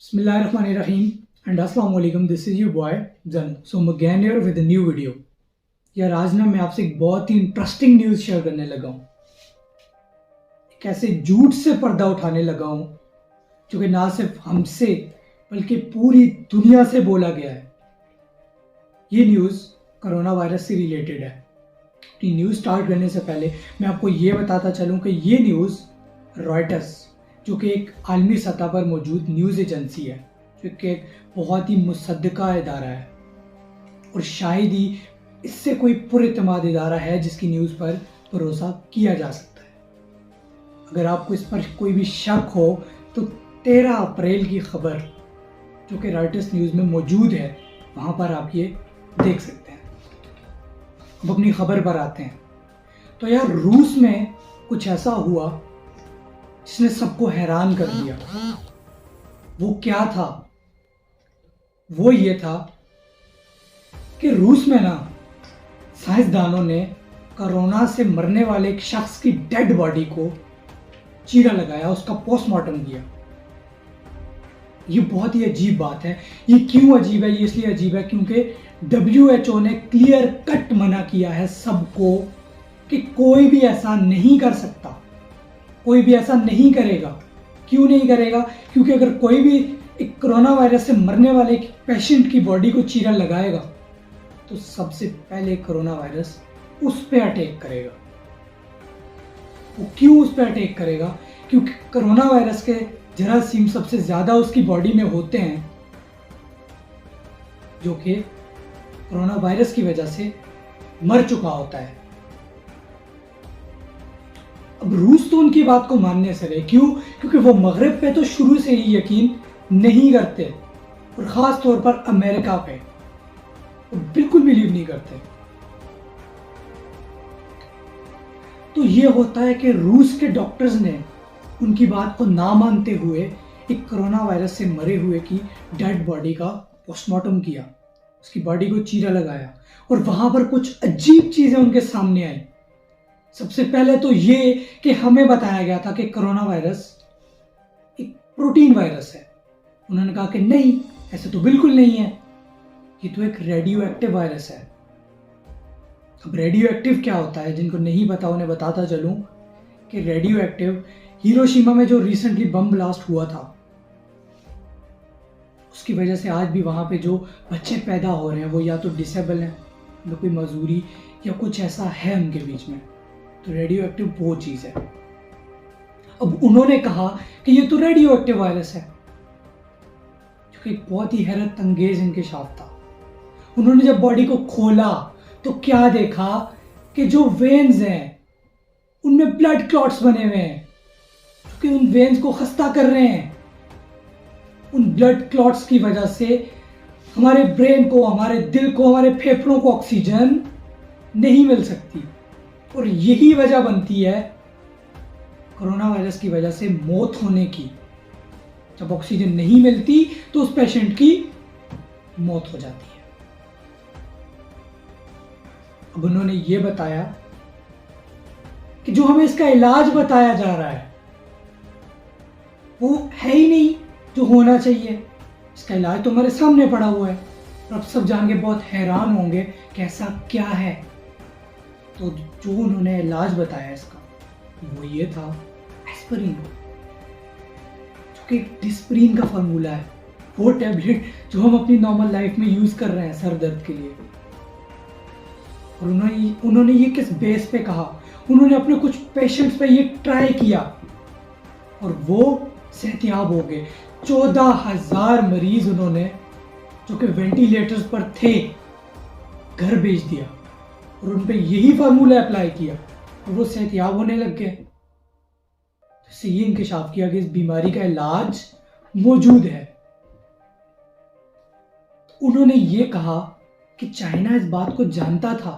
Bismillahirrahmanirrahim and Assalamu alaikum. This is your boy Zan. So I'm again here with a new video. यार आज ना मैं आपसे एक बहुत ही इंटरेस्टिंग न्यूज़ शेयर करने लगा हूँ। एक ऐसे झूठ से पर्दा उठाने लगा हूँ जो कि ना सिर्फ हमसे बल्कि पूरी दुनिया से बोला गया है। ये न्यूज़ कोरोना वायरस से रिलेटेड है। अपनी न्यूज़ स्टार्ट करने से पहले मैं आपको ये बताता चलूँ कि ये न्यूज़ रॉयटर्स जो कि एक आलमी सतह पर मौजूद न्यूज़ एजेंसी है, जो कि एक बहुत ही मुसद्दका इदारा है और शायद ही इससे कोई पुरएतमाद इदारा है जिसकी न्यूज़ पर भरोसा किया जा सकता है। अगर आपको इस पर कोई भी शक हो तो 13 अप्रैल की खबर जो कि रॉयटर्स न्यूज़ में मौजूद है, वहाँ पर आप ये देख सकते हैं। अब अपनी खबर पर आते हैं। तो यार रूस में कुछ ऐसा हुआ जिसने सबको हैरान कर दिया। वो क्या था? वो ये था कि रूस में ना साइंसदानों ने कोरोना से मरने वाले एक शख्स की डेड बॉडी को चीरा लगाया, उसका पोस्टमार्टम किया। ये बहुत ही अजीब बात है। ये क्यों अजीब है? ये इसलिए अजीब है क्योंकि WHO ने क्लियर कट मना किया है सबको कि कोई भी ऐसा नहीं कर सकता, कोई भी ऐसा नहीं करेगा। क्यों नहीं करेगा? क्योंकि अगर कोई भी एक कोरोना वायरस से मरने वाले एक पेशेंट की बॉडी को चीरा लगाएगा तो सबसे पहले कोरोना वायरस उस पे अटैक करेगा। वो क्यों उस पे अटैक करेगा? क्योंकि कोरोना वायरस के जरासीम सबसे ज्यादा उसकी बॉडी में होते हैं जो कि कोरोना वायरस की वजह से मर चुका होता है। अब रूस तो उनकी बात को मानने से रहे। क्यों? क्योंकि वो मगरिब पे तो शुरू से ही यकीन नहीं करते और ख़ास तौर पर अमेरिका पे वो बिल्कुल बिलीव नहीं करते। तो ये होता है कि रूस के डॉक्टर्स ने उनकी बात को ना मानते हुए एक कोरोना वायरस से मरे हुए की डेड बॉडी का पोस्टमार्टम किया, उसकी बॉडी को चीरा लगाया और वहां पर कुछ अजीब चीजें उनके सामने आई। सबसे पहले तो ये कि हमें बताया गया था कि कोरोना वायरस एक प्रोटीन वायरस है। उन्होंने कहा कि नहीं, ऐसा तो बिल्कुल नहीं है, ये तो एक रेडियो एक्टिव वायरस है। अब रेडियो एक्टिव क्या होता है? जिनको नहीं पता उन्हें बताता चलूं कि रेडियो एक्टिव हिरोशिमा में जो रिसेंटली बम ब्लास्ट हुआ था उसकी वजह से आज भी वहां पे जो बच्चे पैदा हो रहे हैं वो या तो डिसेबल हैं, या कोई मजबूरी या कुछ ऐसा है उनके बीच में। तो रेडियो एक्टिव वो चीज है। अब उन्होंने कहा कि ये तो रेडियो एक्टिव वायरस है, जो कि बहुत ही हैरत अंगेज इंकशाफ था। उन्होंने जब बॉडी को खोला तो क्या देखा कि जो वेन्स हैं उनमें ब्लड क्लॉट्स बने हुए हैं, जो कि उन वेन्स को खस्ता कर रहे हैं। उन ब्लड क्लॉट्स की वजह से हमारे ब्रेन को, हमारे दिल को, हमारे फेफड़ों को ऑक्सीजन नहीं मिल सकती और यही वजह बनती है कोरोना वायरस की वजह से मौत होने की। जब ऑक्सीजन नहीं मिलती तो उस पेशेंट की मौत हो जाती है। अब उन्होंने ये बताया कि जो हमें इसका इलाज बताया जा रहा है वो है ही नहीं जो होना चाहिए। इसका इलाज तो हमारे सामने पड़ा हुआ है और अब सब जान के बहुत हैरान होंगे कि ऐसा क्या है। तो जो उन्होंने इलाज बताया इसका वो ये था एस्पिरिन, जो कि डिस्प्रिन का फार्मूला है, वो टैबलेट जो हम अपनी नॉर्मल लाइफ में यूज कर रहे हैं सर दर्द के लिए। और उन्होंने ये किस बेस पे कहा? उन्होंने अपने कुछ पेशेंट्स पे ये ट्राई किया और वो सेहतयाब हो गए। 14,000 मरीज उन्होंने जो कि वेंटिलेटर्स पर थे घर भेज दिया और उन पे यही फार्मूला अप्लाई किया और वो सेहतयाब होने लग गए। इससे ये इंकशाफ किया कि इस बीमारी का इलाज मौजूद है। उन्होंने ये कहा कि चाइना इस बात को जानता था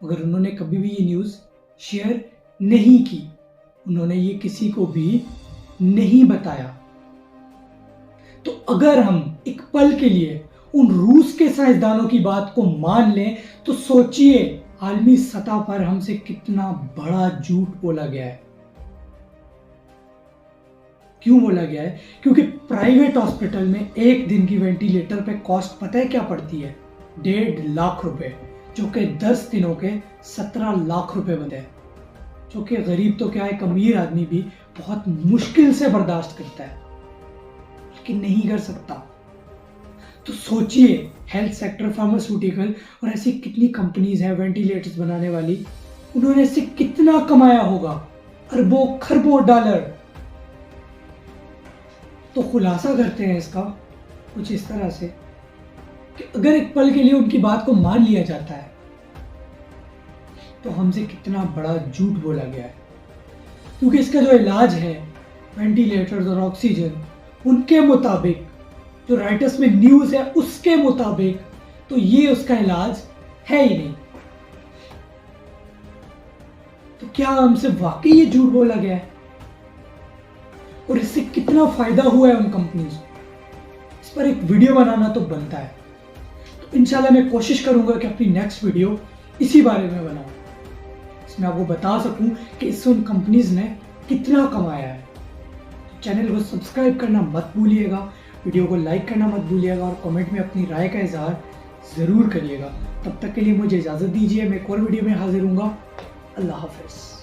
मगर उन्होंने कभी भी ये न्यूज़ शेयर नहीं की, उन्होंने ये किसी को भी नहीं बताया। तो अगर हम एक पल के लिए उन रूस के साइंसदानों की बात को मान लें तो सोचिए आलमी सतह पर हमसे कितना बड़ा झूठ बोला गया है। क्यों बोला गया है? क्योंकि प्राइवेट हॉस्पिटल में एक दिन की वेंटिलेटर पे कॉस्ट पता है क्या पड़ती है? 1.5 लाख रुपए, जो कि 10 दिनों के 17 लाख रुपए बनते हैं, जो कि गरीब तो क्या एक अमीर आदमी भी बहुत मुश्किल से बर्दाश्त करता है, लेकिन नहीं कर सकता। तो सोचिए, हेल्थ सेक्टर, फार्मास्यूटिकल और ऐसी कितनी कंपनीज हैं वेंटिलेटर्स बनाने वाली, उन्होंने इससे कितना कमाया होगा, अरबों खरबों डॉलर। तो खुलासा करते हैं इसका कुछ इस तरह से कि अगर एक पल के लिए उनकी बात को मान लिया जाता है तो हमसे कितना बड़ा झूठ बोला गया है। क्योंकि इसका जो इलाज है, वेंटिलेटर्स और ऑक्सीजन, उनके मुताबिक, जो राइटर्स में न्यूज़ है उसके मुताबिक, तो ये उसका इलाज है ही नहीं। तो क्या हमसे वाकई ये झूठ बोला गया है? और इससे कितना फायदा हुआ है उन कंपनीज को? इस पर एक वीडियो बनाना तो बनता है। तो इंशाल्लाह मैं कोशिश करूंगा कि अपनी नेक्स्ट वीडियो इसी बारे में बनाऊं, इसमें आपको बता सकूं कि इससे उन कंपनीज ने कितना कमाया है। तो चैनल को सब्सक्राइब करना मत भूलिएगा, वीडियो को लाइक करना मत भूलिएगा और कमेंट में अपनी राय का इजहार ज़रूर करिएगा। तब तक के लिए मुझे इजाज़त दीजिए, मैं एक और वीडियो में हाजिर हूँगा। अल्लाह हाफ़िज़।